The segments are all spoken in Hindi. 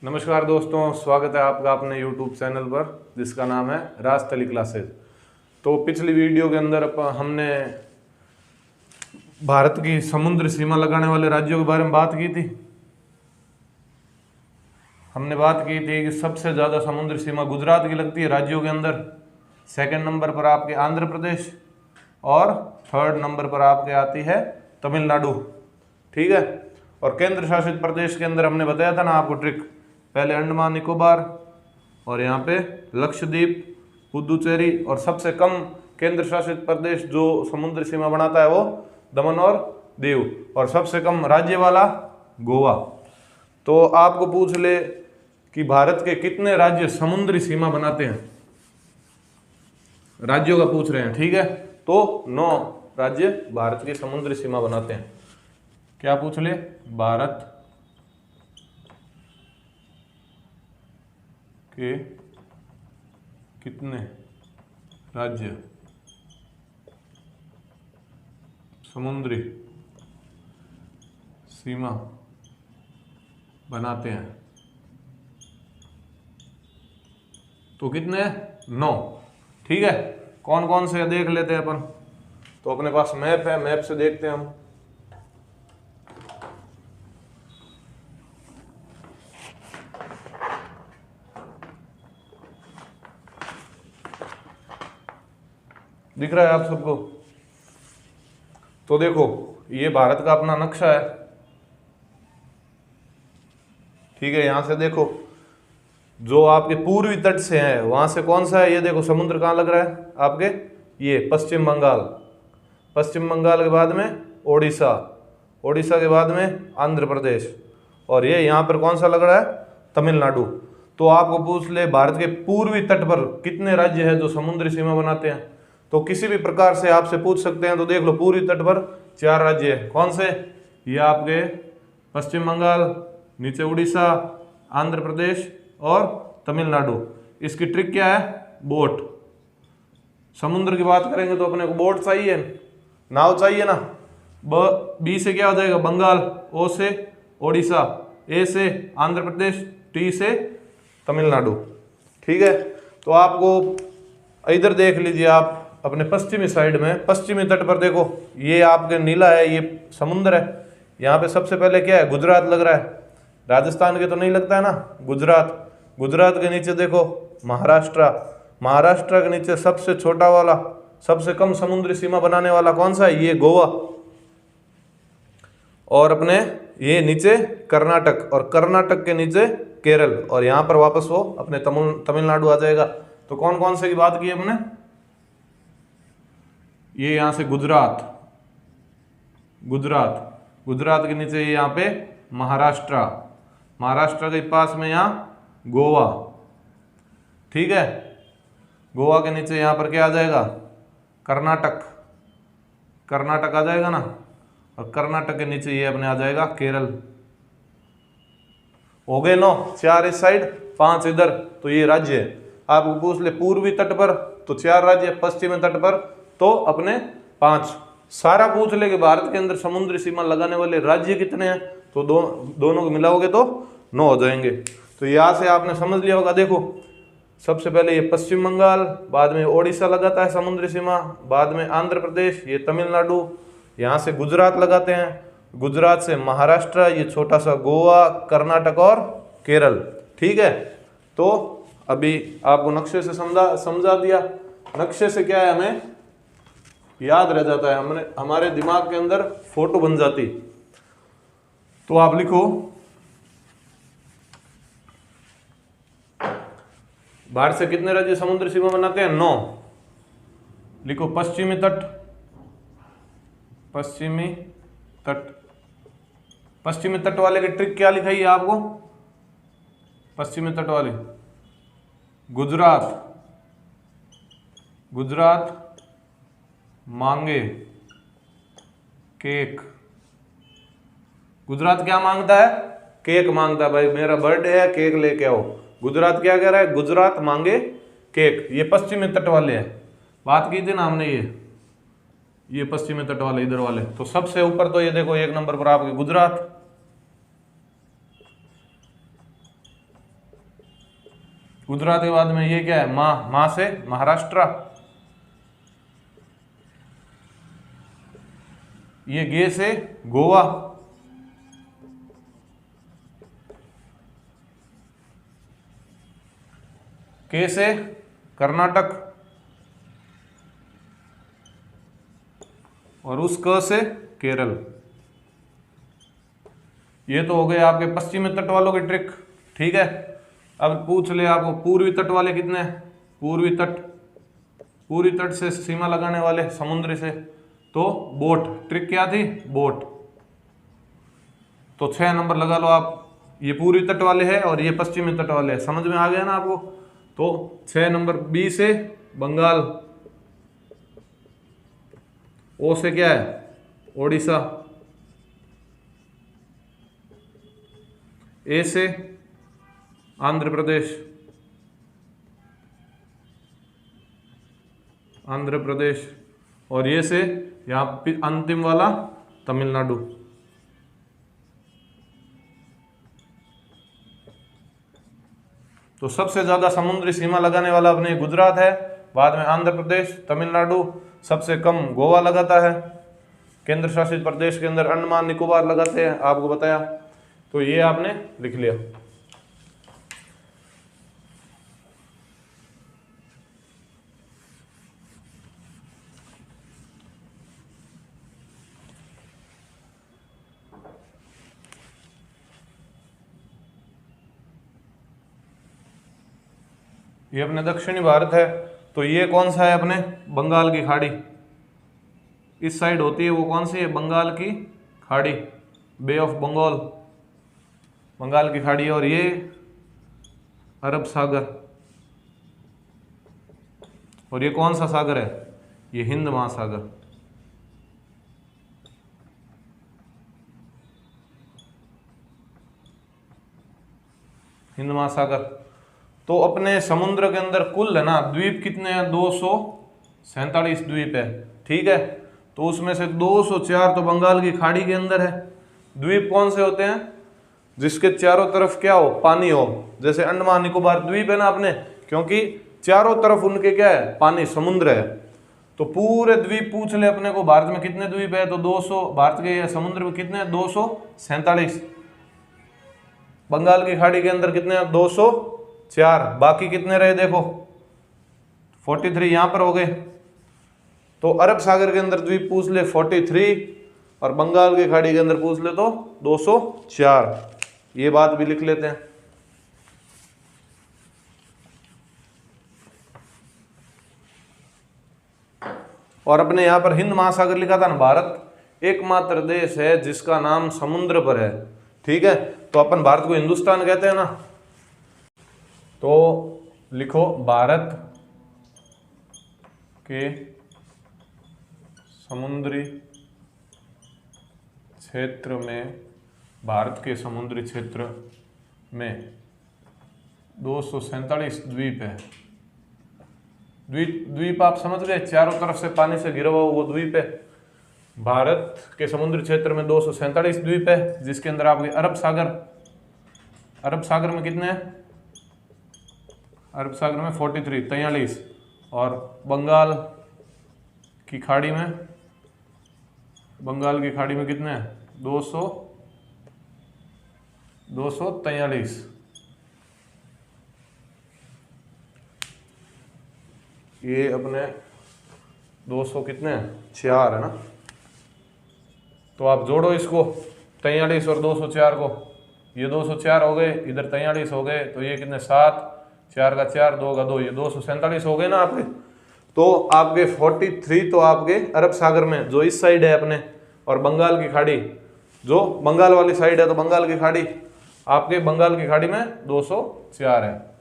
नमस्कार दोस्तों, स्वागत है आपका अपने YouTube चैनल पर जिसका नाम है राजतली क्लासेज। तो पिछली वीडियो के अंदर हमने भारत की समुद्र सीमा लगाने वाले राज्यों के बारे में बात की थी। हमने बात की थी कि सबसे ज़्यादा समुद्र सीमा गुजरात की लगती है राज्यों के अंदर। सेकंड नंबर पर आपके आंध्र प्रदेश और थर्ड नंबर पर आपके आती है तमिलनाडु। ठीक है। और केंद्र शासित प्रदेश के अंदर हमने बताया था ना आपको ट्रिक, पहले अंडमान निकोबार और यहाँ पे लक्षद्वीप, पुदुचेरी, और सबसे कम केंद्र शासित प्रदेश जो समुद्र सीमा बनाता है वो दमन और दीव, और सबसे कम राज्य वाला गोवा। तो आपको पूछ ले कि भारत के कितने राज्य समुद्री सीमा बनाते हैं, राज्यों का पूछ रहे हैं। ठीक है, तो 9 राज्य भारत की समुद्री सीमा बनाते हैं। क्या पूछ ले, भारत के कितने राज्य समुद्री सीमा बनाते हैं, तो कितने? 9। ठीक है, कौन कौन से देख लेते हैं अपन। तो अपने पास मैप है, मैप से देखते हैं हम। दिख रहा है आप सबको? तो देखो, ये भारत का अपना नक्शा है। ठीक है, यहां से देखो, जो आपके पूर्वी तट से है वहां से कौन सा है, ये देखो समुद्र कहाँ लग रहा है आपके, ये पश्चिम बंगाल। पश्चिम बंगाल के बाद में ओडिशा, ओडिशा के बाद में आंध्र प्रदेश, और ये यहाँ पर कौन सा लग रहा है, तमिलनाडु। तो आपको पूछ ले भारत के पूर्वी तट पर कितने राज्य हैं जो समुद्री सीमा बनाते हैं, तो किसी भी प्रकार से आपसे पूछ सकते हैं। तो देख लो, पूर्वी तट पर 4 राज्य है। कौन से? ये आपके पश्चिम बंगाल, नीचे उड़ीसा, आंध्र प्रदेश और तमिलनाडु। इसकी ट्रिक क्या है, बोट। समुद्र की बात करेंगे तो अपने को बोट चाहिए, नाव चाहिए ना। बी से क्या हो जाएगा, बंगाल, ओ से ओडिशा, ए से आंध्र प्रदेश, टी से तमिलनाडु। ठीक है, तो आपको इधर देख लीजिए, आप अपने पश्चिमी साइड में, पश्चिमी तट पर देखो, ये आपके नीला है, ये समुद्र है। यहाँ पे सबसे पहले क्या है, गुजरात लग रहा है। राजस्थान के तो नहीं लगता है ना, गुजरात। गुजरात के नीचे देखो महाराष्ट्र, महाराष्ट्र के नीचे सबसे छोटा वाला, सबसे कम समुद्री सीमा बनाने वाला कौन सा है, ये गोवा। और अपने ये नीचे कर्नाटक, और कर्नाटक के नीचे केरल, और यहाँ पर वापस वो अपने तमिलनाडु आ जाएगा। तो कौन कौन से की बात की हमने, ये यहाँ से गुजरात, गुजरात, गुजरात के नीचे ये यहाँ पे महाराष्ट्र, महाराष्ट्र के पास में यहाँ गोवा। ठीक है, गोवा के नीचे यहाँ पर क्या आ जाएगा, कर्नाटक, कर्नाटक आ जाएगा ना, और कर्नाटक के नीचे ये अपने आ जाएगा केरल। हो गए 9, 4 इस साइड, 5 इधर। तो ये राज्य है। आपको पूछ ले पूर्वी तट पर तो 4 राज्य, पश्चिमी तट पर तो अपने 5। सारा पूछ ले कि भारत के अंदर समुद्री सीमा लगाने वाले राज्य कितने हैं, तो दोनों को मिलाओगे तो 9 हो जाएंगे। तो यहाँ से आपने समझ लिया होगा। देखो, सबसे पहले ये पश्चिम बंगाल, बाद में ओडिशा लगाता है समुद्री सीमा, बाद में आंध्र प्रदेश, ये तमिलनाडु, यहाँ से गुजरात लगाते हैं, गुजरात से महाराष्ट्र, ये छोटा सा गोवा, कर्नाटक और केरल। ठीक है, तो अभी आपको नक्शे से समझा दिया। नक्शे से क्या है, हमें याद रह जाता है, हमने हमारे दिमाग के अंदर फोटो बन जाती। तो आप लिखो, भारत से कितने राज्य समुद्री सीमा बनाते हैं, 9। लिखो पश्चिमी तट, पश्चिमी तट। पश्चिमी तट वाले की ट्रिक क्या लिखाई है आपको, पश्चिमी तट वाले, गुजरात, गुजरात मांगे केक। गुजरात क्या मांगता है, केक मांगता है। भाई मेरा बर्थडे है, केक लेके आओ। गुजरात क्या कह रहा है, गुजरात मांगे केक। ये पश्चिमी तट वाले हैं, बात की थी ना हमने, ये पश्चिमी तट वाले इधर वाले। तो सबसे ऊपर तो ये देखो 1 नंबर पर आपके गुजरात, गुजरात के बाद में ये क्या है, माँ से महाराष्ट्र, ये गे से गोवा, के से कर्नाटक, और उस क से केरल। ये तो हो गए आपके पश्चिमी तट वालों की ट्रिक। ठीक है, अब पूछ ले आपको पूर्वी तट वाले कितने हैं। पूर्वी तट से सीमा लगाने वाले समुद्र से, तो बोट। ट्रिक क्या थी, बोट। तो 6 नंबर लगा लो आप। ये पूर्वी तट वाले हैं और ये पश्चिमी तट वाले हैं, समझ में आ गया ना आपको। तो 6 नंबर बी से बंगाल, ओ से क्या है ओडिशा, ए से आंध्र प्रदेश, और ये से यहाँ अंतिम वाला तमिलनाडु। तो सबसे ज्यादा समुद्री सीमा लगाने वाला अपने गुजरात है, बाद में आंध्र प्रदेश, तमिलनाडु, सबसे कम गोवा लगाता है। केंद्र शासित प्रदेश के अंदर अंडमान निकोबार लगाते हैं, आपको बताया। तो ये आपने लिख लिया। ये अपने दक्षिणी भारत है, तो ये कौन सा है अपने बंगाल की खाड़ी। इस साइड होती है वो कौन सी है, बंगाल की खाड़ी, बे ऑफ बंगाल, बंगाल की खाड़ी। और ये अरब सागर, और ये कौन सा सागर है, ये हिंद महासागर। हिंद महासागर। तो अपने समुद्र के अंदर कुल है ना द्वीप कितने हैं, 247 द्वीप है। ठीक है, तो उसमें से 204 तो बंगाल की खाड़ी के अंदर है। द्वीप कौन से होते हैं, जिसके चारों तरफ क्या हो, पानी हो। जैसे अंडमान निकोबार द्वीप है ना अपने, क्योंकि चारों तरफ उनके क्या है, पानी, समुद्र है। तो पूरे द्वीप पूछ ले अपने को, भारत में कितने द्वीप है, तो 200, भारत के समुद्र में कितने हैं, 247। बंगाल की खाड़ी के अंदर कितने हैं, 204। बाकी कितने रहे देखो, 43 यहां पर हो गए। तो अरब सागर के अंदर द्वीप पूछ ले 43, और बंगाल की खाड़ी के अंदर पूछ ले तो 204। ये बात भी लिख लेते हैं। और अपने यहां पर हिंद महासागर लिखा था ना, भारत एकमात्र देश है जिसका नाम समुद्र पर है। ठीक है, तो अपन भारत को हिंदुस्तान कहते हैं ना, तो लिखो भारत के समुद्री क्षेत्र में, भारत के समुद्री क्षेत्र में 247 द्वीप है। द्वीप आप समझ गए, चारों तरफ से पानी से घिरा हुआ वो द्वीप है। भारत के समुद्री क्षेत्र में 247 द्वीप है, जिसके अंदर आपके अरब सागर में कितने हैं, अरब सागर में 43, और बंगाल की खाड़ी में कितने हैं, 243। ये अपने 200 कितने हैं, 4 है ना। तो आप जोड़ो इसको, 43 और 204 को, ये 204 हो गए, इधर 43 हो गए, तो ये कितने, 7, 4 का 4, 2 का 2, ये 247 हो गए ना आपके। तो आपके 43 तो आपके अरब सागर में जो इस साइड है अपने, और बंगाल की खाड़ी जो बंगाल वाली साइड है, तो बंगाल की खाड़ी आपके, बंगाल की खाड़ी में 204 है।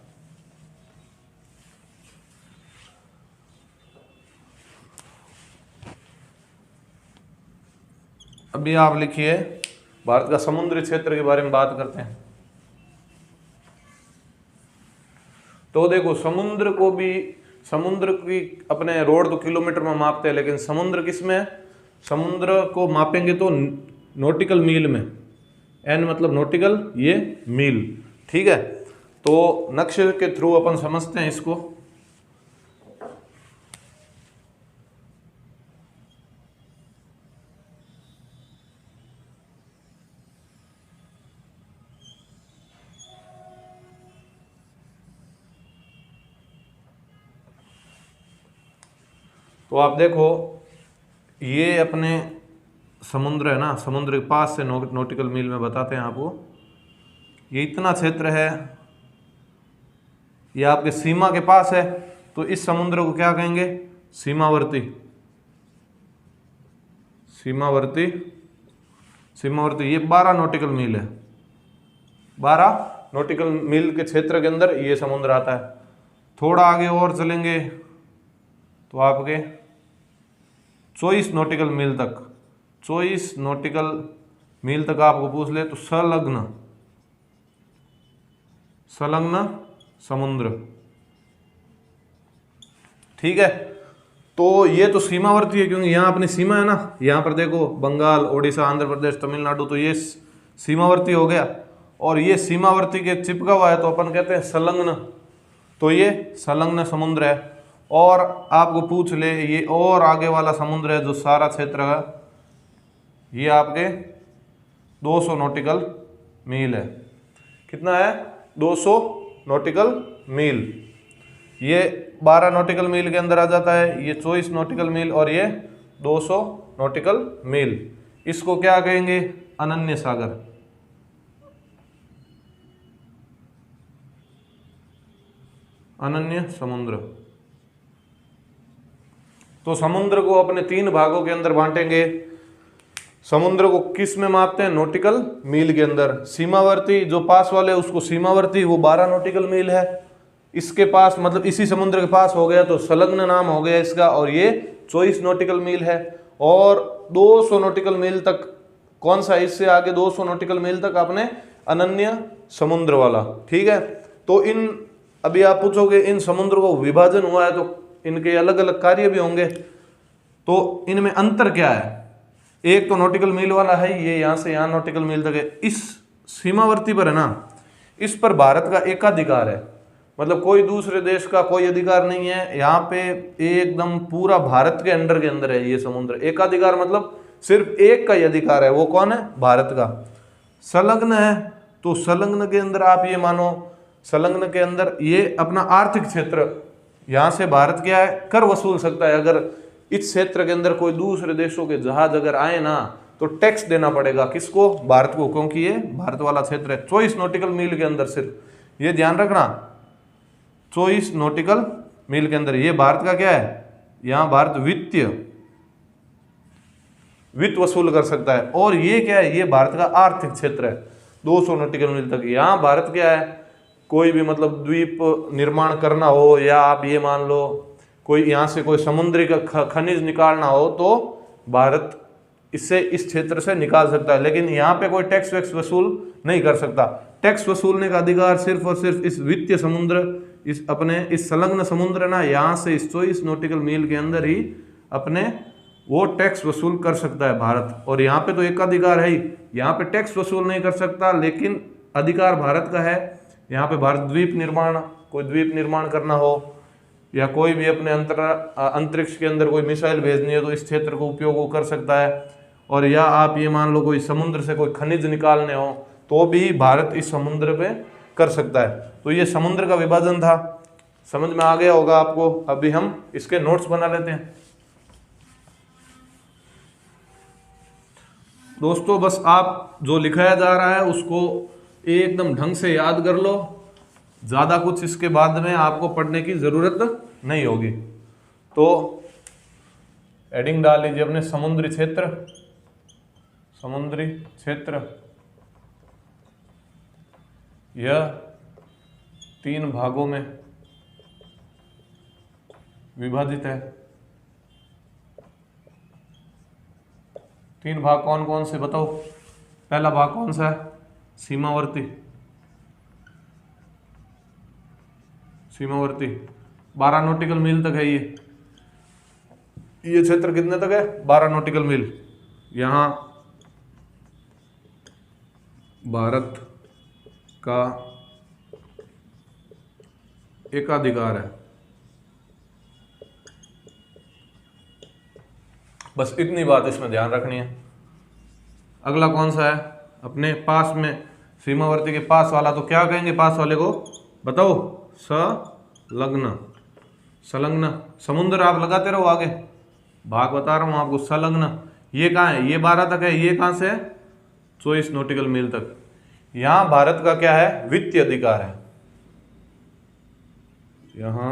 अभी आप लिखिए, भारत का समुद्री क्षेत्र के बारे में बात करते हैं। तो देखो, समुद्र की अपने रोड तो किलोमीटर में मापते हैं, लेकिन समुद्र किस में है, समुद्र को मापेंगे तो नॉटिकल मील में। एन मतलब नॉटिकल, ये मील। ठीक है, तो नक्शे के थ्रू अपन समझते हैं इसको। तो आप देखो ये अपने समुद्र है ना, समुद्र के पास से नॉटिकल मील में बताते हैं आपको। ये इतना क्षेत्र है, ये आपके सीमा के पास है, तो इस समुद्र को क्या कहेंगे? सीमावर्ती। सीमावर्ती सीमावर्ती ये 12 नॉटिकल मील है। 12 नॉटिकल मील के क्षेत्र के अंदर ये समुद्र आता है। थोड़ा आगे और चलेंगे तो आपके 24 नॉटिकल मील तक, 24 नॉटिकल मील तक आपको पूछ ले तो संलग्न समुद्र। ठीक है, तो ये तो सीमावर्ती है क्योंकि यहाँ अपनी सीमा है ना। यहाँ पर देखो बंगाल, उड़ीसा, आंध्र प्रदेश, तमिलनाडु, तो ये सीमावर्ती हो गया। और ये सीमावर्ती के चिपका हुआ है तो अपन कहते हैं संलग्न। तो ये संलग्न समुद्र है। और आपको पूछ ले ये और आगे वाला समुद्र है जो सारा क्षेत्र है, ये आपके 200 नॉटिकल मील है। कितना है? 200 नॉटिकल मील। ये 12 नॉटिकल मील के अंदर आ जाता है, ये 24 नॉटिकल मील और ये 200 नॉटिकल मील। इसको क्या कहेंगे? अनन्य सागर। अनन्य समुद्र। तो समुद्र को अपने 3 भागों के अंदर बांटेंगे। समुद्र को किस में मापते हैं? नॉटिकल मील के अंदर। सीमावर्ती जो पास वाले उसको सीमावर्ती, वो 12 नॉटिकल मील है। इसके पास मतलब इसी समुद्र के पास हो गया तो संलग्न नाम हो गया इसका, और ये 24 नॉटिकल मील है। और 200 नॉटिकल मील तक कौन सा? इससे आगे 200 नॉटिकल मील तक अपने अनन्य समुद्र वाला। ठीक है, तो इन अभी आप पूछोगे इन समुद्र को विभाजन हुआ है तो इनके अलग अलग कार्य भी होंगे, तो इनमें अंतर क्या है? एक तो नॉटिकल मील वाला है, ये यहाँ से यहाँ नॉटिकल मील तक है। इस सीमावर्ती पर है ना, इस पर भारत का एकाधिकार है। मतलब कोई दूसरे देश का कोई अधिकार नहीं है। यहाँ पे एकदम पूरा भारत के अंडर के अंदर है ये समुद्र। एकाधिकार मतलब सिर्फ एक का ही अधिकार है, वो कौन है? भारत का। संलग्न है तो संलग्न के अंदर आप ये मानो, संलग्न के अंदर ये अपना आर्थिक क्षेत्र, यहाँ से भारत क्या है? कर वसूल सकता है। अगर इस क्षेत्र के अंदर कोई दूसरे देशों के जहाज अगर आए ना तो टैक्स देना पड़ेगा। किसको? भारत को, क्योंकि ये भारत वाला क्षेत्र है। 24 नॉटिकल मील के अंदर, सिर्फ ये ध्यान रखना, 24 नॉटिकल मील के अंदर ये भारत का क्या है? यहाँ भारत वित्त वसूल कर सकता है। और ये क्या है? ये भारत का आर्थिक क्षेत्र है 200 नॉटिकल मील तक। यहाँ भारत क्या है? कोई भी मतलब द्वीप निर्माण करना हो, या आप ये मान लो कोई यहाँ से कोई समुद्री का खनिज निकालना हो तो भारत इससे इस क्षेत्र से निकाल सकता है। लेकिन यहाँ पे कोई टैक्स वैक्स वसूल नहीं कर सकता। टैक्स वसूलने का अधिकार सिर्फ और सिर्फ इस वित्तीय समुद्र, इस अपने इस संलग्न समुद्र ना, यहाँ से इस 24 नॉटिकल मील के अंदर ही अपने वो टैक्स वसूल कर सकता है भारत। और यहाँ पे तो एक अधिकार है ही, यहाँ पे टैक्स वसूल नहीं कर सकता, लेकिन अधिकार भारत का है। यहाँ पे भारत कोई द्वीप निर्माण करना हो, या कोई भी अपने अंतरिक्ष के अंदर कोई मिसाइल भेजनी है तो इस क्षेत्र को उपयोग वो कर सकता है। और या आप ये मान लो कोई समुद्र से कोई खनिज निकालने हो तो भी भारत इस समुद्र पे कर सकता है। तो ये समुद्र का विभाजन था, समझ में आ गया होगा आपको। अभी हम इसके नोट्स बना लेते हैं। दोस्तों बस आप जो लिखाया जा रहा है उसको एकदम ढंग से याद कर लो, ज़्यादा कुछ इसके बाद में आपको पढ़ने की ज़रूरत नहीं होगी। तो हेडिंग डाल लीजिए अपने समुद्री क्षेत्र यह 3 भागों में विभाजित है। 3 भाग कौन कौन से बताओ? पहला भाग कौन सा है? सीमावर्ती 12 नॉटिकल मील तक है ये क्षेत्र कितने तक है? 12 नॉटिकल मील। यहाँ भारत का एकाधिकार है। बस इतनी बात इसमें ध्यान रखनी है। अगला कौन सा है, अपने पास में सीमावर्ती के पास वाला, तो क्या कहेंगे पास वाले को, बताओ, संलग्न। संलग्न, समुद्र आप लगाते रहो आगे, भाग बता रहा हूं आपको। संलग्न ये कहाँ है, ये 12 तक है, ये कहां से है 24 नॉटिकल मील तक। यहां भारत का क्या है, वित्तीय अधिकार है। यहां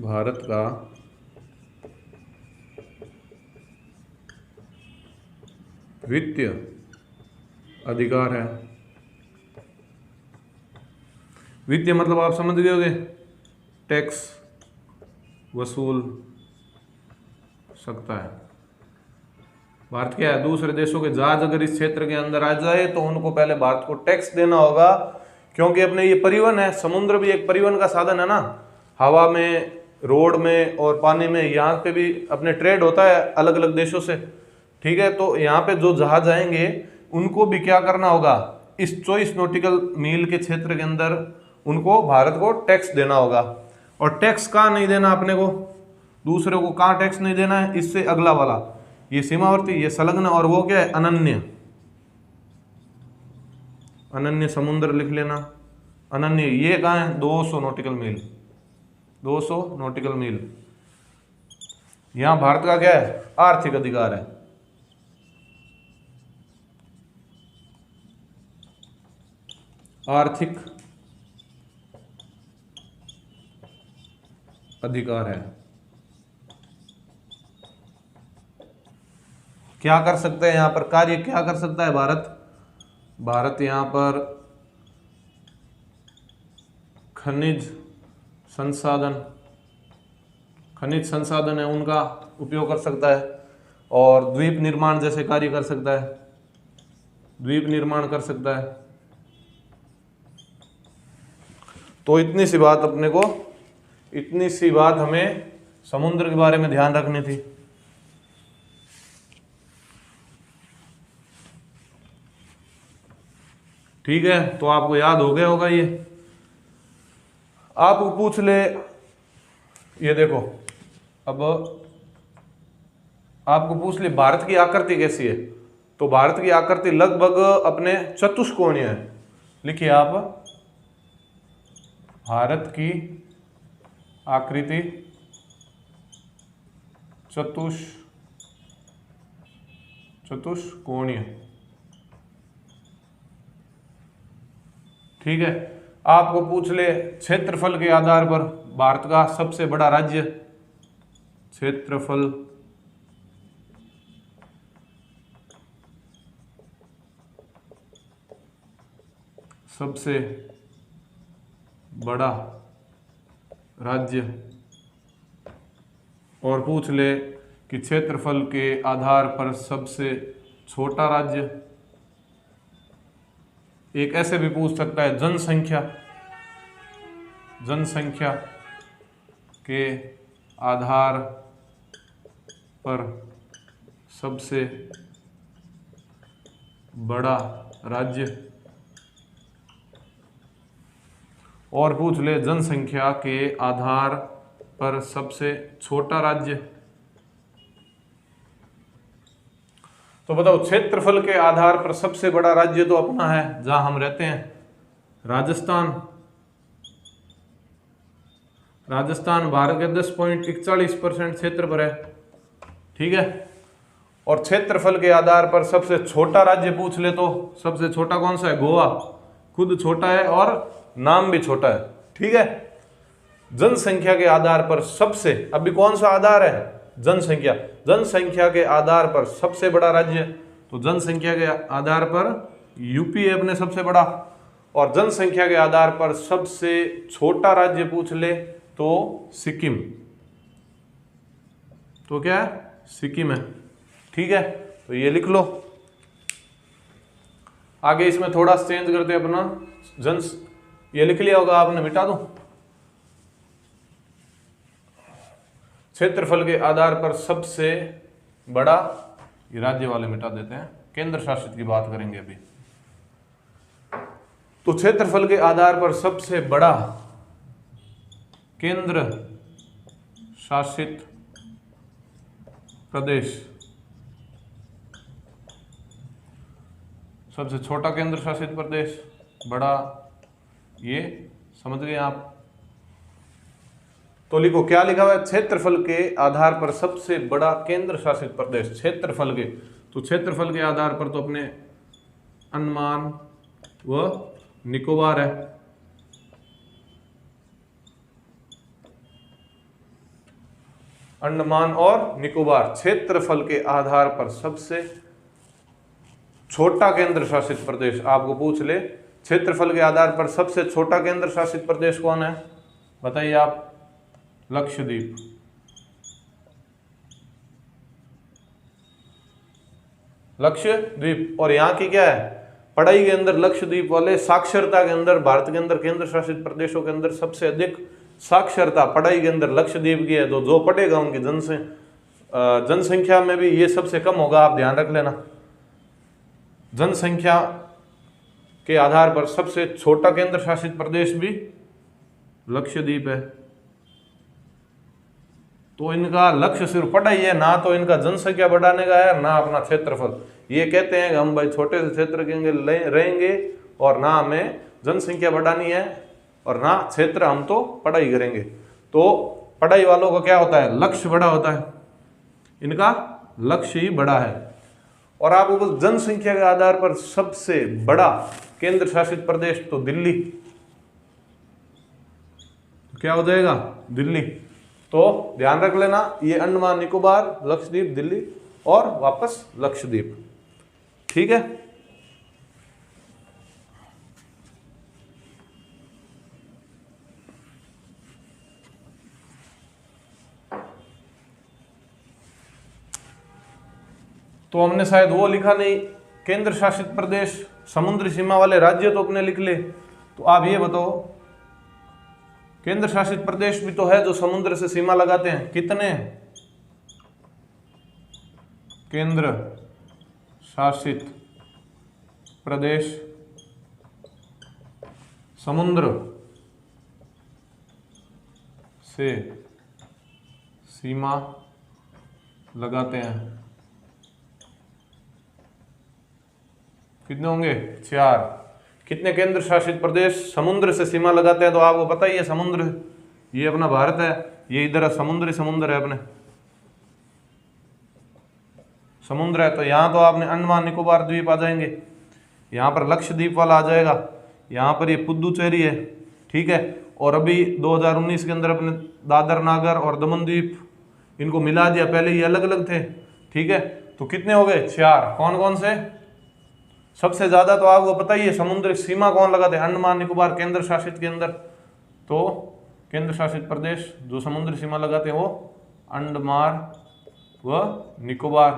भारत का वित्तीय अधिकार है। वित्तीय मतलब आप समझ गए होंगे, टैक्स वसूल सकता है। भारत क्या है, दूसरे देशों के जहाज अगर इस क्षेत्र के अंदर आ जाए तो उनको पहले भारत को टैक्स देना होगा, क्योंकि अपने ये परिवहन है, समुद्र भी एक परिवहन का साधन है ना, हवा में, रोड में और पानी में, यहाँ पे भी अपने ट्रेड होता है अलग अलग देशों से, ठीक है। तो यहाँ पे जो जहाज आएंगे उनको भी क्या करना होगा, इस 24 नॉटिकल मील के क्षेत्र के अंदर उनको भारत को टैक्स देना होगा। और टैक्स कहाँ नहीं देना अपने को, दूसरे को कहाँ टैक्स नहीं देना है, इससे अगला वाला, ये सीमावर्ती, ये संलग्न, और वो क्या है, अनन्य। अनन्य समुद्र लिख लेना, अनन्य ये कहाँ है, 200 नॉटिकल मील, 200 नॉटिकल मील। यहां भारत का क्या है, आर्थिक अधिकार है। आर्थिक अधिकार है। क्या कर सकते हैं यहां पर, कार्य क्या कर सकता है भारत, भारत यहां पर खनिज संसाधन, खनिज संसाधन है उनका उपयोग कर सकता है, और द्वीप निर्माण जैसे कार्य कर सकता है, द्वीप निर्माण कर सकता है। तो इतनी सी बात अपने को, इतनी सी बात हमें समुद्र के बारे में ध्यान रखनी थी। ठीक है, तो आपको याद हो गया होगा ये। आपको पूछ ले, ये देखो, अब आपको पूछ ले भारत की आकृति कैसी है, तो भारत की आकृति लगभग अपने चतुष्कोणीय है। लिखिए आप, भारत की आकृति चतुष्कोणीय, ठीक है। आपको पूछ ले क्षेत्रफल के आधार पर भारत का सबसे बड़ा राज्य, क्षेत्रफल सबसे बड़ा राज्य, और पूछ ले कि क्षेत्रफल के आधार पर सबसे छोटा राज्य। एक ऐसे भी पूछ सकता है जनसंख्या, जनसंख्या के आधार पर सबसे बड़ा राज्य, और पूछ ले जनसंख्या के आधार पर सबसे छोटा राज्य। तो बताओ, क्षेत्रफल के आधार पर सबसे बड़ा राज्य तो अपना है जहां हम रहते हैं, राजस्थान। राजस्थान भारत के 10.41% क्षेत्र पर है, ठीक है। और क्षेत्रफल के आधार पर सबसे छोटा राज्य पूछ ले तो सबसे छोटा कौन सा है, गोवा, खुद छोटा है और नाम भी छोटा है, ठीक है। जनसंख्या के आधार पर सबसे, अभी कौन सा आधार है, जनसंख्या, जनसंख्या के आधार पर सबसे बड़ा राज्य, तो जनसंख्या के आधार पर यूपी है अपने सबसे बड़ा, और जनसंख्या के आधार पर सबसे छोटा राज्य पूछ ले तो सिक्किम, तो क्या है, सिक्किम है, ठीक है। तो ये लिख लो। आगे इसमें थोड़ा चेंज करते हैं अपना, ये लिख लिया होगा आपने, मिटा दूं, क्षेत्रफल के आधार पर सबसे बड़ा, ये राज्य वाले मिटा देते हैं, केंद्र शासित की बात करेंगे अभी। तो क्षेत्रफल के आधार पर सबसे बड़ा केंद्र शासित प्रदेश, सबसे छोटा केंद्र शासित प्रदेश, बड़ा, ये समझ गए आप। तो लिखो क्या लिखा हुआ है, क्षेत्रफल के आधार पर सबसे बड़ा केंद्र शासित प्रदेश, क्षेत्रफल के, तो क्षेत्रफल के आधार पर तो अपने अंडमान व निकोबार है। अंडमान और निकोबार क्षेत्रफल के आधार पर सबसे छोटा केंद्र शासित प्रदेश। आपको पूछ ले क्षेत्रफल के आधार पर सबसे छोटा केंद्र शासित प्रदेश कौन है, बताइए आप। लक्षद्वीप। लक्षद्वीप। और यहाँ की क्या है, पढ़ाई के अंदर लक्षद्वीप वाले, साक्षरता के अंदर भारत के अंदर केंद्र शासित प्रदेशों के अंदर सबसे अधिक साक्षरता पढ़ाई के अंदर लक्षद्वीप की है। तो जो पढ़ेगा उनकी जनसंख्या में भी ये सबसे कम होगा, आप ध्यान रख लेना। जनसंख्या के आधार पर सबसे छोटा केंद्र शासित प्रदेश भी लक्षद्वीप है। तो इनका लक्ष्य सिर्फ पढ़ाई है, ना तो इनका जनसंख्या बढ़ाने का है, ना अपना क्षेत्रफल। ये कहते हैं कि हम भाई छोटे से क्षेत्र के रहेंगे और ना हमें जनसंख्या बढ़ानी है और ना क्षेत्र, हम तो पढ़ाई करेंगे। तो पढ़ाई वालों का क्या होता है, लक्ष्य बड़ा होता है, इनका लक्ष्य ही बड़ा है। और आपको बस जनसंख्या के आधार पर सबसे बड़ा केंद्र शासित प्रदेश तो दिल्ली, क्या हो जाएगा, दिल्ली। तो ध्यान रख लेना, ये अंडमान निकोबार, लक्षद्वीप, दिल्ली और वापस लक्षद्वीप, ठीक है। तो हमने शायद वो लिखा नहीं, केंद्र शासित प्रदेश, समुद्री सीमा वाले राज्य तो अपने लिख ले। तो आप ये बताओ, केंद्र शासित प्रदेश भी तो है जो समुद्र से सीमा लगाते हैं, कितने केंद्र शासित प्रदेश समुद्र से सीमा लगाते हैं, कितने होंगे, 4। कितने केंद्र शासित प्रदेश समुद्र से सीमा लगाते हैं, तो आपको पता ही है, समुद्र, ये अपना भारत है, ये इधर समुद्र है, अपने समुद्र है। तो यहाँ तो आपने अंडमान निकोबार द्वीप आ जाएंगे, यहाँ पर लक्षद्वीप वाला आ जाएगा, यहाँ पर ये पुदुचेरी है, ठीक है। और अभी 2019 के अंदर अपने दादर नागर और दमन द्वीप, इनको मिला दिया, पहले ये अलग अलग थे, ठीक है। तो कितने हो गए, 4। कौन कौन से, सबसे ज्यादा तो आपको पता ही है, समुद्र सीमा कौन लगाते हैं, अंडमान निकोबार केंद्र शासित के अंदर। तो केंद्र शासित प्रदेश जो समुद्र सीमा लगाते हैं वो अंडमान व निकोबार।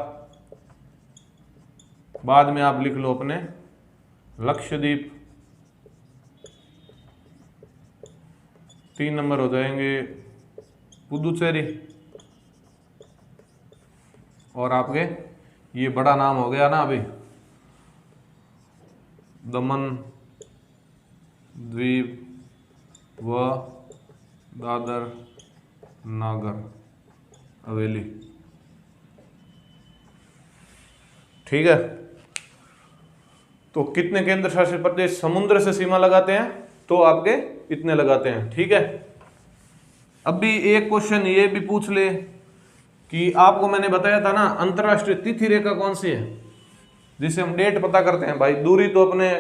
बाद में आप लिख लो अपने लक्षद्वीप। 3 नंबर हो जाएंगे पुदुचेरी, और आपके ये बड़ा नाम हो गया ना अभी, दमन द्वीप व दादर नागर हवेली, ठीक है। तो कितने केंद्र शासित प्रदेश समुद्र से सीमा लगाते हैं, तो आपके इतने लगाते हैं, ठीक है। अभी एक क्वेश्चन ये भी पूछ ले कि आपको मैंने बताया था ना, अंतरराष्ट्रीय तिथि रेखा कौन सी है, जिसे हम डेट पता करते हैं। भाई दूरी तो अपने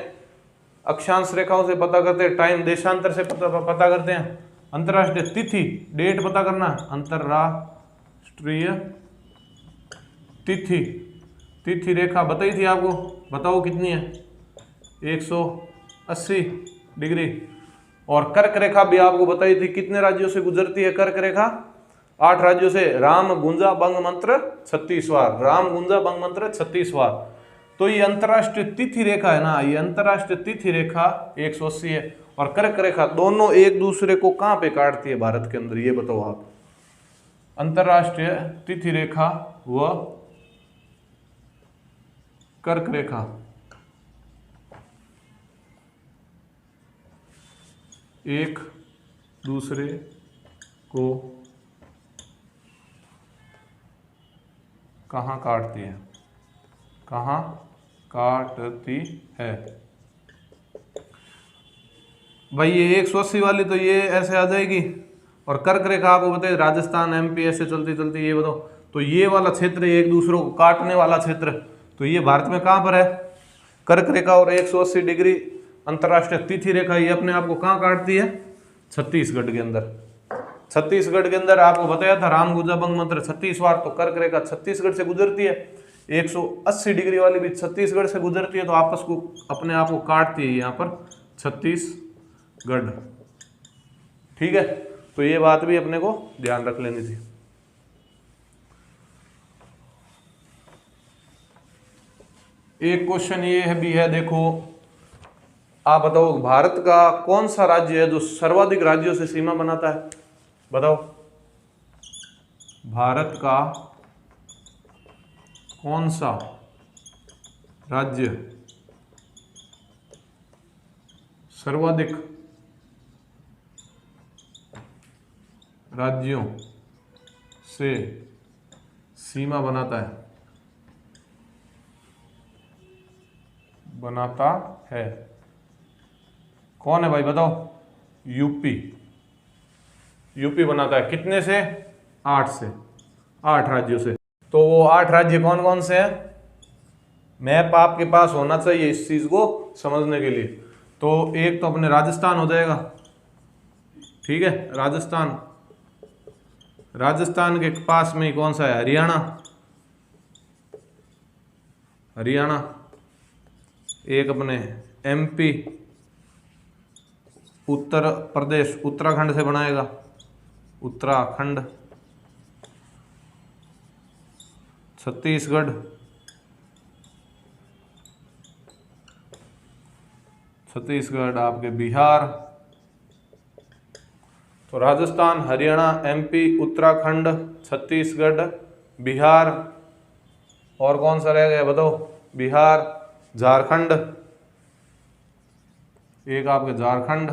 अक्षांश रेखाओं से पता करते हैं, टाइम देशांतर से पता करते हैं। अंतरराष्ट्रीय तिथि, डेट पता करना, अंतरराष्ट्रीय तिथि रेखा बताई थी आपको, बताओ कितनी है, 180 डिग्री। और कर्क रेखा भी आपको बताई थी, कितने राज्यों से गुजरती है कर्क रेखा, 8 राज्यों से। राम गुंजा बंग मंत्र 36 बार, राम गुंजा बंग मंत्र 36 बार। तो ये अंतरराष्ट्रीय तिथि रेखा है ना, ये अंतरराष्ट्रीय तिथि रेखा 180 है, और कर्क रेखा, दोनों एक दूसरे को कहां पे काटती है भारत के अंदर, ये बताओ आप। अंतरराष्ट्रीय तिथि रेखा व कर्क रेखा, एक दूसरे को कहाँ काटती है, कहाँ काटती है। भाई ये 180 वाली तो ये ऐसे आ जाएगी, और कर्क रेखा आपको बताइए राजस्थान एमपी ऐसे चलती चलती, ये बताओ तो ये वाला क्षेत्र एक दूसरे को काटने वाला क्षेत्र, तो ये भारत में कहाँ पर है, कर्क रेखा और 180 डिग्री अंतरराष्ट्रीय तिथि रेखा, ये अपने आप को कहाँ काटती है, छत्तीसगढ़ के अंदर। छत्तीसगढ़ के अंदर आपको बताया था राम गुजा भंग मंत्र 36 बार, तो कर्क रेखा छत्तीसगढ़ से गुजरती है, 180 डिग्री वाली भी छत्तीसगढ़ से गुजरती है, तो आपस को अपने आप को काटती है यहाँ पर छत्तीसगढ़। ठीक है, तो ये बात भी अपने को ध्यान रख लेनी थी। एक क्वेश्चन ये है भी है, देखो आप बताओ भारत का कौन सा राज्य है जो सर्वाधिक राज्यों से सीमा बनाता है, बताओ भारत का कौन सा राज्य सर्वाधिक राज्यों से सीमा बनाता है, कौन है भाई बताओ, यूपी। यूपी बनाता है, कितने से, 8 से, 8 राज्यों से। तो वो 8 राज्य कौन कौन से हैं, मैप आपके पास होना चाहिए इस चीज को समझने के लिए। तो एक तो अपने राजस्थान हो जाएगा, ठीक है, राजस्थान। राजस्थान के पास में ही कौन सा है, हरियाणा। हरियाणा। एक अपने एमपी, उत्तर प्रदेश उत्तराखंड से बनाएगा, उत्तराखंड। छत्तीसगढ़, छत्तीसगढ़ आपके बिहार। तो राजस्थान, हरियाणा, एमपी, उत्तराखंड, छत्तीसगढ़, बिहार, और कौन सा रह गया बताओ, बिहार, झारखंड। एक आपके झारखंड,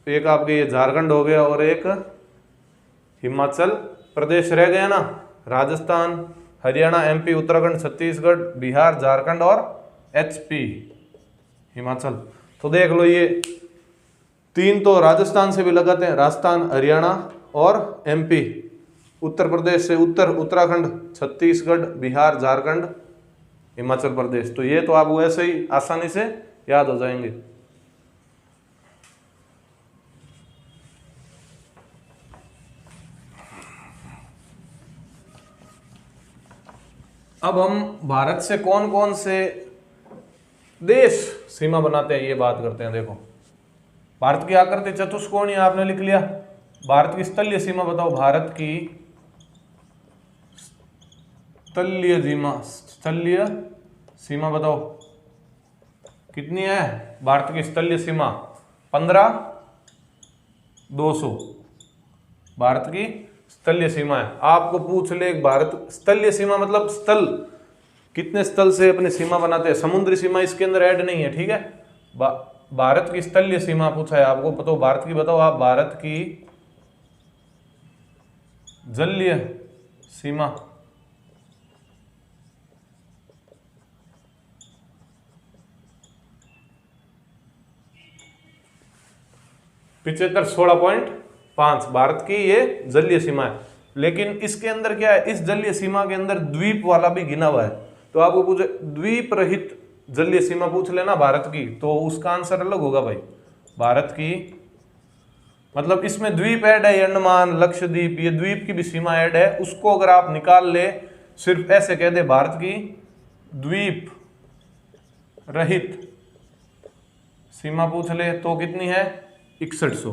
एक आपके ये झारखंड हो गया, और एक हिमाचल प्रदेश रह गया ना। राजस्थान, हरियाणा, एमपी, उत्तराखंड, छत्तीसगढ़, बिहार, झारखंड और एचपी हिमाचल। तो देख लो ये 3 तो राजस्थान से भी लगाते हैं, राजस्थान, हरियाणा और एमपी। उत्तर प्रदेश से उत्तराखंड, छत्तीसगढ़, बिहार, झारखंड, हिमाचल प्रदेश। तो ये तो आप वैसे ही आसानी से याद हो जाएंगे। अब हम भारत से कौन कौन से देश सीमा बनाते हैं ये बात करते हैं। देखो भारत की आकृति चतुष्कोणीय आपने लिख लिया। भारत की स्थलीय सीमा बताओ, भारत की स्थलीय सीमा बताओ कितनी है। भारत की स्थलीय सीमा 15,200 भारत की स्थलीय सीमा है। आपको पूछ ले भारत स्थलीय सीमा मतलब स्थल, कितने स्थल से अपनी सीमा बनाते हैं। समुद्री सीमा इसके अंदर ऐड नहीं है, ठीक है। भारत की स्थलीय सीमा पूछा है आपको, बताओ भारत की, बताओ आप भारत की जलीय सीमा। पिछहत्तर 16.5 भारत की ये जलीय सीमा है। लेकिन इसके अंदर क्या है, इस जलीय सीमा के अंदर द्वीप वाला भी गिना हुआ है। तो आपको पूछे द्वीप रहित जलीय सीमा पूछ लेना भारत की, तो उसका आंसर अलग होगा भाई। भारत की मतलब इसमें द्वीप ऐड है, अंडमान, लक्षद्वीप, ये द्वीप की भी सीमा ऐड है। उसको अगर आप निकाल ले, सिर्फ ऐसे कह दे भारत की द्वीप रहित सीमा पूछ ले, तो कितनी है 6100।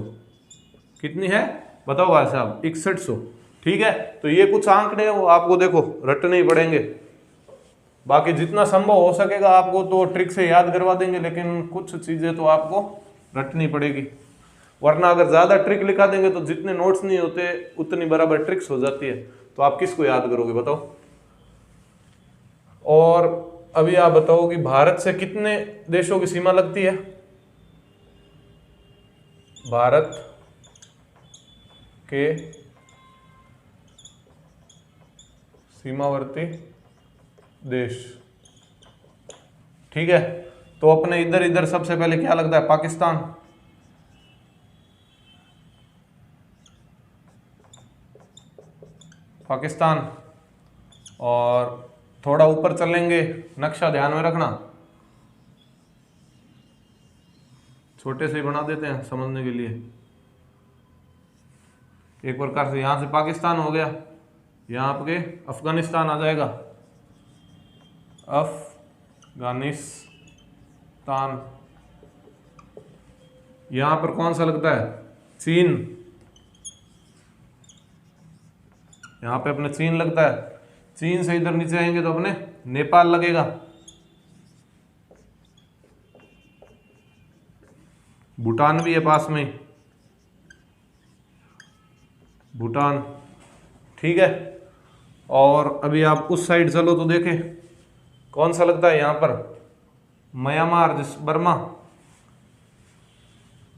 कितनी है बताओ भाई साहब, 6100। ठीक है, तो ये कुछ आंकड़े वो आपको देखो रटने ही पड़ेंगे। बाकी जितना संभव हो सकेगा आपको तो ट्रिक से याद करवा देंगे, लेकिन कुछ चीजें तो आपको रटनी पड़ेगी, वरना अगर ज्यादा ट्रिक लिखा देंगे तो जितने नोट्स नहीं होते उतनी बराबर ट्रिक्स हो जाती है, तो आप किसको याद करोगे बताओ। और अभी आप बताओ कि भारत से कितने देशों की सीमा लगती है? भारत के सीमावर्ती देश, ठीक है। तो अपने इधर इधर सबसे पहले क्या लगता है? पाकिस्तान। पाकिस्तान। और थोड़ा ऊपर चलेंगे, नक्शा ध्यान में रखना, छोटे से ही बना देते हैं समझने के लिए। एक प्रकार से यहां से पाकिस्तान हो गया, यहां आपके अफगानिस्तान आ जाएगा, अफगानिस्तान। यहां पर कौन सा लगता है? चीन। यहां पे अपने चीन लगता है। चीन से इधर नीचे आएंगे तो अपने नेपाल लगेगा, भूटान भी है पास में, भूटान, ठीक है। और अभी आप उस साइड चलो तो देखें कौन सा लगता है यहां पर? म्यांमार, जिस बर्मा,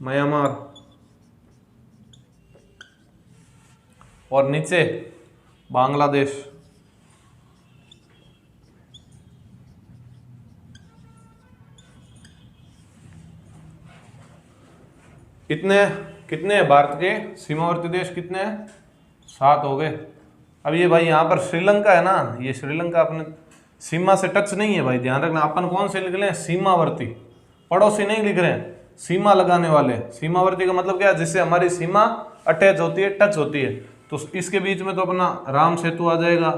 म्यांमार। और नीचे बांग्लादेश। कितने कितने हैं भारत के सीमावर्ती देश? कितने हैं? 7 हो गए। अब ये भाई यहाँ पर श्रीलंका है ना, ये श्रीलंका अपने सीमा से टच नहीं है भाई, ध्यान रखना। अपन कौन से लिख रहे हैं? सीमावर्ती, पड़ोसी नहीं लिख रहे हैं, सीमा लगाने वाले। सीमावर्ती का मतलब क्या है? जिससे हमारी सीमा अटैच होती है, टच होती है। तो इसके बीच में तो अपना राम सेतु आ जाएगा।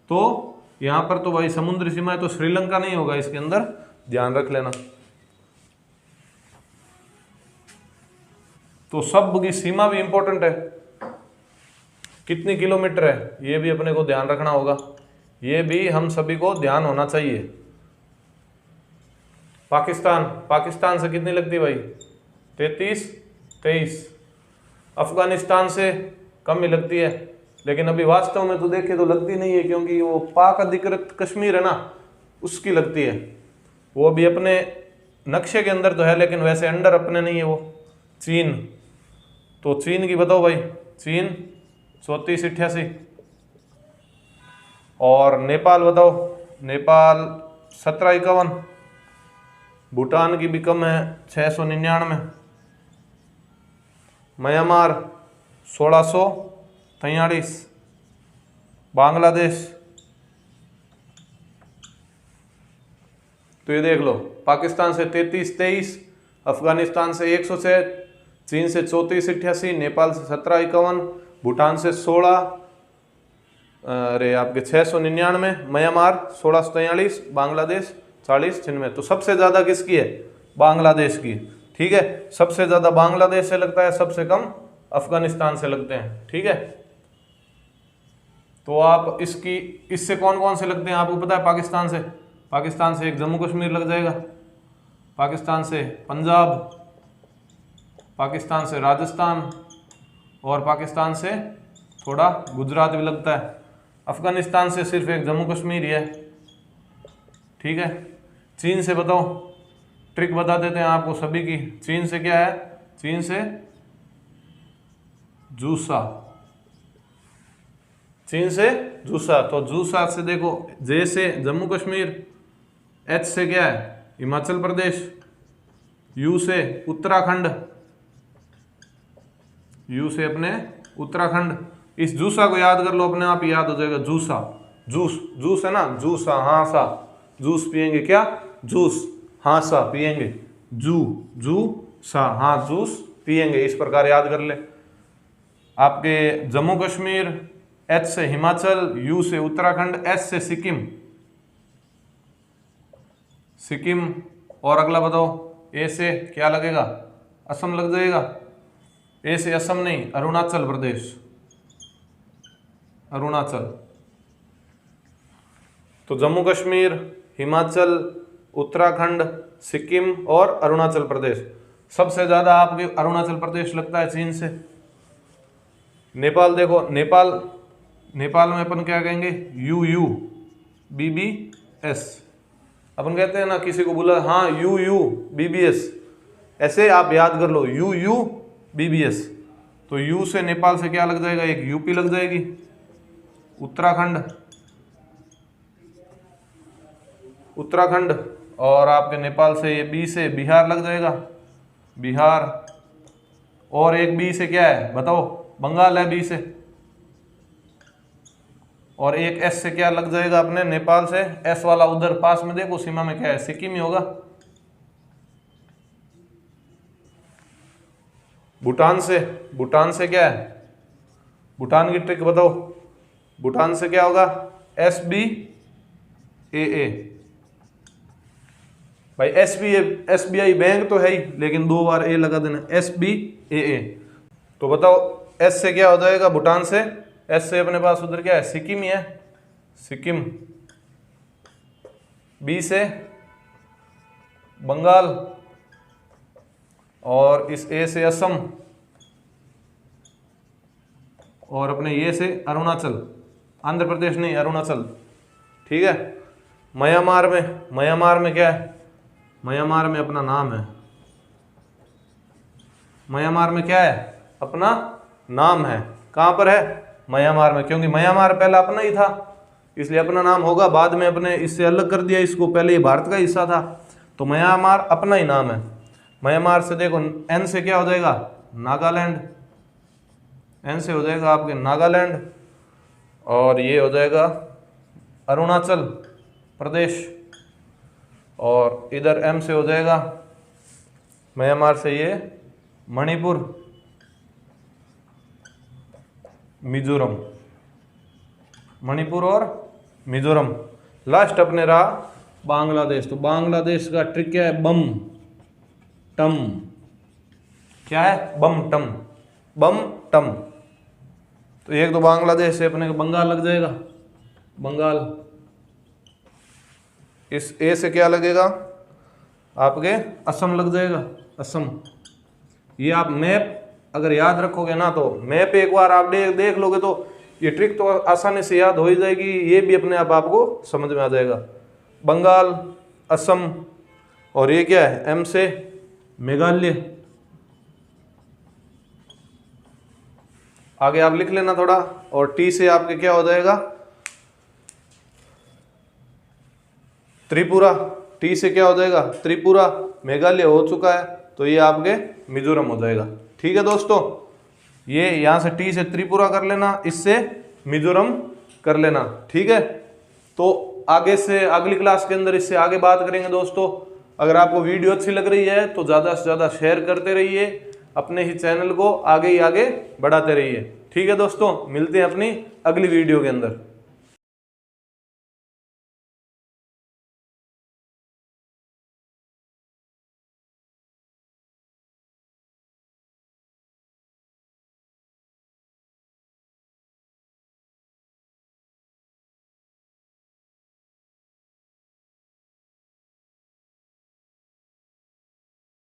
तो यहाँ पर तो भाई समुद्री सीमा है, तो श्रीलंका नहीं होगा इसके अंदर, ध्यान रख लेना। तो सब की सीमा भी इंपॉर्टेंट है, कितनी किलोमीटर है ये भी अपने को ध्यान रखना होगा, ये भी हम सभी को ध्यान होना चाहिए। पाकिस्तान, पाकिस्तान से कितनी लगती है भाई? 33-23। अफगानिस्तान से कम ही लगती है, लेकिन अभी वास्तव में तो देखे तो लगती नहीं है, क्योंकि वो पाक अधिकृत कश्मीर है ना, उसकी लगती है। वो भी अपने नक्शे के अंदर तो है, लेकिन वैसे अंडर अपने नहीं है वो। चीन, तो चीन की बताओ भाई? चीन 34-88। और नेपाल बताओ? नेपाल 17-51। भूटान की भी कम है, 699। म्यांमार 1643। बांग्लादेश, तो ये देख लो, पाकिस्तान से 33-23, अफगानिस्तान से 106, चीन से 34-88, नेपाल से 17-51, भूटान से 699, म्यांमार 1643, बांग्लादेश 40-96। तो सबसे ज़्यादा किसकी है? बांग्लादेश की, ठीक है। सबसे ज़्यादा बांग्लादेश से लगता है, सबसे कम अफगानिस्तान से लगते हैं, ठीक है। तो आप इससे कौन कौन से लगते हैं आपको पता है? पाकिस्तान से, पाकिस्तान से एक जम्मू कश्मीर लग जाएगा, पाकिस्तान से पंजाब, पाकिस्तान से राजस्थान, और पाकिस्तान से थोड़ा गुजरात भी लगता है। अफगानिस्तान से सिर्फ एक जम्मू कश्मीर ही है, ठीक है। चीन से बताओ, ट्रिक बता देते हैं आपको सभी की। चीन से क्या है? चीन से जूसा, चीन से जूसा। तो जूसा से देखो, जे से जम्मू कश्मीर, एच से क्या है? हिमाचल प्रदेश, यू से उत्तराखंड, यू से अपने उत्तराखंड। इस जूसा को याद कर लो, अपने आप याद हो जाएगा। जूसा, जूस, जूस है ना, जूसा, हाँ सा, जूस पियेंगे, क्या? जूस, हाँ सा पियेंगे, जू सा, हाँ जूस पियेंगे, इस प्रकार याद कर ले। आपके जम्मू कश्मीर, एच से हिमाचल, यू से उत्तराखंड, एस से सिक्किम, सिक्किम। और अगला बताओ, ए से क्या लगेगा? असम लग जाएगा। ए से असम नहीं, अरुणाचल प्रदेश, अरुणाचल। तो जम्मू कश्मीर, हिमाचल, उत्तराखंड, सिक्किम और अरुणाचल प्रदेश। सबसे ज़्यादा आपके अरुणाचल प्रदेश लगता है चीन से। नेपाल देखो, नेपाल, नेपाल में अपन क्या कहेंगे? यू, BBS, अपन कहते हैं ना किसी को बोला हाँ यू BBS, ऐसे आप याद कर लो यू BBS। तो यू से नेपाल से क्या लग जाएगा, एक यूपी लग जाएगी, उत्तराखंड, और आपके नेपाल से ये बी से बिहार लग जाएगा, बिहार, और एक बी से क्या है बताओ, बंगाल है बी से, और एक एस से क्या लग जाएगा अपने नेपाल से, एस वाला उधर पास में देखो सीमा में क्या है, सिक्किम ही होगा। भूटान से क्या है, भूटान की ट्रिक बताओ, भूटान से क्या होगा, SBAA। भाई SBI बैंक तो है ही, लेकिन 2 बार ए लगा देना, SBAA। तो बताओ एस से क्या हो जाएगा, भूटान से, एस से अपने पास उधर क्या है, सिक्किम ही है, सिक्किम, बी से बंगाल, और इस ए से असम, और अपने ये से अरुणाचल, आंध्र प्रदेश नहीं अरुणाचल, ठीक है। म्यांमार में क्या है, म्यांमार में अपना नाम है, म्यांमार में क्या है, अपना नाम है, कहाँ पर है, म्यांमार में, क्योंकि म्यांमार पहला अपना ही था इसलिए अपना नाम होगा, बाद में अपने इससे अलग कर दिया इसको, पहले ये भारत का हिस्सा था, तो म्यांमार अपना ही नाम है। म्यांमार से देखो एन से क्या हो जाएगा, नागालैंड, एन से हो जाएगा आपके नागालैंड, और ये हो जाएगा अरुणाचल प्रदेश, और इधर एम से हो जाएगा म्यांमार से ये मणिपुर, मिजोरम, मणिपुर और मिजोरम। लास्ट अपने रहा बांग्लादेश। तो बांग्लादेश का ट्रिक क्या है, बम टम, क्या है, बम टम। तो एक तो बांग्लादेश से अपने को बंगाल लग जाएगा, बंगाल, इस ए से क्या लगेगा आपके, असम लग जाएगा, असम। ये आप मैप अगर याद रखोगे ना, तो मैप एक बार आप देख लोगे तो ये ट्रिक तो आसानी से याद हो ही जाएगी, ये भी अपने आप आपको समझ में आ जाएगा। बंगाल, असम, और ये क्या है, एम से मेघालय। आगे आप लिख लेना थोड़ा, और टी से आपके क्या हो जाएगा, त्रिपुरा, टी से क्या हो जाएगा, त्रिपुरा, मेघालय हो चुका है, तो ये आपके मिजोरम हो जाएगा। ठीक है दोस्तों, ये यहाँ से टी से त्रिपुरा कर लेना, इससे मिजोरम कर लेना, ठीक है। तो आगे से अगली क्लास के अंदर इससे आगे बात करेंगे दोस्तों। अगर आपको वीडियो अच्छी लग रही है तो ज़्यादा से ज़्यादा शेयर करते रहिए, अपने ही चैनल को आगे ही आगे बढ़ाते रहिए। ठीक है दोस्तों, मिलते हैं अपनी अगली वीडियो के अंदर।